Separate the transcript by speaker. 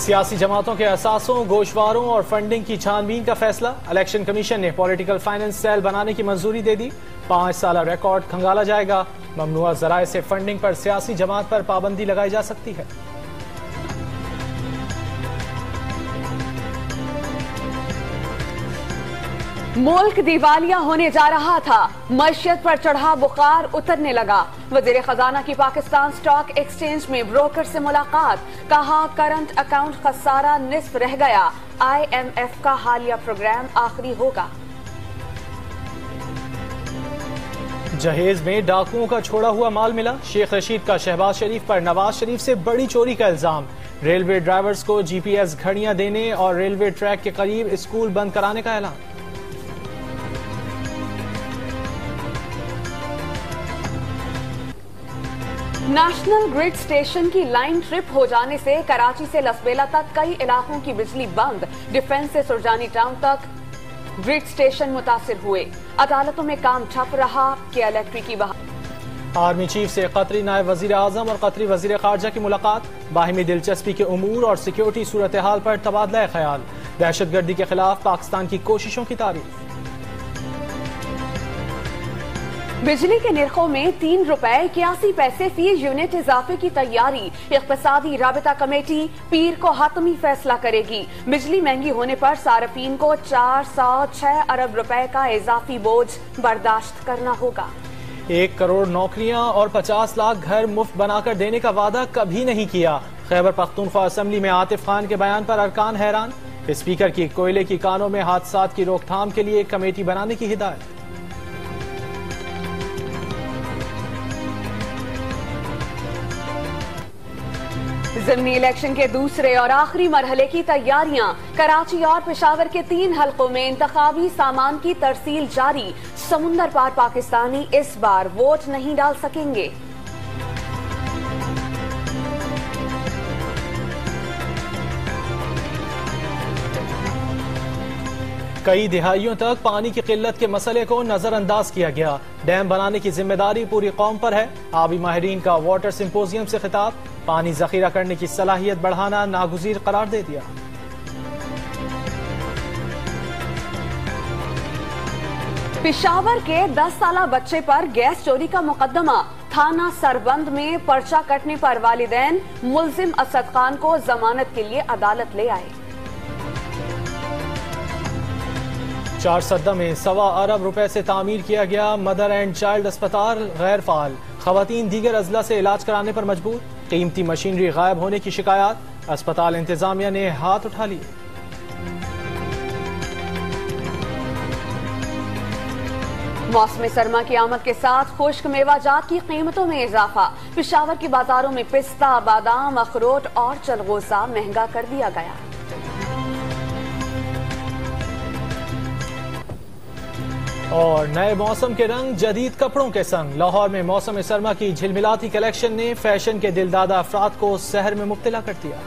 Speaker 1: सियासी जमातों के असासों, गोशवारों और फंडिंग की छानबीन का फैसला। इलेक्शन कमीशन ने पॉलिटिकल फाइनेंस सेल बनाने की मंजूरी दे दी। 5 साल रिकॉर्ड खंगाला जाएगा। ममनुआ जराए से फंडिंग पर सियासी जमात पर पाबंदी लगाई जा सकती है।
Speaker 2: मुल्क दिवालिया होने जा रहा था, मईशत पर चढ़ा बुखार उतरने लगा। वजीर खजाना की पाकिस्तान स्टॉक एक्सचेंज में ब्रोकर से मुलाकात, कहा करंट अकाउंट खसारा निस्फ रह गया। IMF का हालिया प्रोग्राम आखिरी होगा।
Speaker 1: जहेज में डाकुओं का छोड़ा हुआ माल मिला। शेख रशीद का शहबाज शरीफ पर नवाज शरीफ से बड़ी चोरी का इल्जाम। रेलवे ड्राइवर्स को GPS घड़ियां देने और रेलवे ट्रैक के करीब स्कूल बंद कराने का ऐलान।
Speaker 2: नेशनल ग्रिड स्टेशन की लाइन ट्रिप हो जाने से कराची से लसबेला तक कई इलाकों की बिजली बंद। डिफेंस से सुरजानी टाउन तक ग्रिड स्टेशन मुतासिर हुए। अदालतों में काम ठप रहा कि इलेक्ट्रिक की
Speaker 1: आर्मी चीफ से कतरी नायब वजीर आजम और कतरी वजीर खारजा की मुलाकात। बाहिमी दिलचस्पी के उमूर और सिक्योरिटी सूरत हाल पर तबादला ख्याल। दहशतगर्दी के खिलाफ पाकिस्तान की कोशिशों की तारीफ।
Speaker 2: बिजली के निर्खों में 3 रुपए 81 पैसे फी यूनिट इजाफे की तैयारी। इख्तिसादी राबिता कमेटी पीर को हतमी फैसला करेगी। बिजली महंगी होने पर सार्फिन को 406 अरब रुपए का इजाफी बोझ बर्दाश्त करना होगा।
Speaker 1: 1 करोड़ नौकरियां और 50 लाख घर मुफ्त बनाकर देने का वादा कभी नहीं किया। खैबर पख्तूनख्वा असेंबली में आतिफ खान के बयान पर अरकान हैरान। स्पीकर की कोयले की कानों में हादसात की रोकथाम के लिए कमेटी बनाने की हिदायत।
Speaker 2: ज़िमनी इलेक्शन के दूसरे और आखिरी मरहले की तैयारियां। कराची और पेशावर के 3 हलकों में इंतखाबी सामान की तरसील जारी। समुंदर पार पाकिस्तानी इस बार वोट नहीं डाल सकेंगे।
Speaker 1: कई दिहाइयों तक पानी की किल्लत के मसले को नजरअंदाज किया गया। डैम बनाने की जिम्मेदारी पूरी कौम पर है। आबी माहिरीन का वाटर सिंपोजियम से खिताब। पानी जखीरा करने की सलाहियत बढ़ाना नागुज़ीर करार दे दिया।
Speaker 2: पेशावर के 10 साला बच्चे पर गैस चोरी का मुकदमा। थाना सरबंद में पर्चा कटने पर वालिदैन मुल्जिम असद खान को जमानत के लिए अदालत ले आए।
Speaker 1: 4 सद्दा में 1.25 अरब रुपए से तामीर किया गया मदर एंड चाइल्ड अस्पताल गैर फाल। खवातीन दीगर अजला से इलाज कराने पर मजबूर। कीमती मशीनरी गायब होने की शिकायत। अस्पताल इंतजामिया ने हाथ उठा लिए।
Speaker 2: मौसम सरमा की आमद के साथ खुश्क मेवाजात की कीमतों में इजाफा। पेशावर की बाजारों में पिस्ता, बादाम, अखरोट और चलगोजा महंगा कर दिया गया।
Speaker 1: और नए मौसम के रंग जदीद कपड़ों के संग। लाहौर में मौसम सरमा की झिलमिलाती कलेक्शन ने फैशन के दिलदादा अफराद को सहर में मुब्तला कर दिया।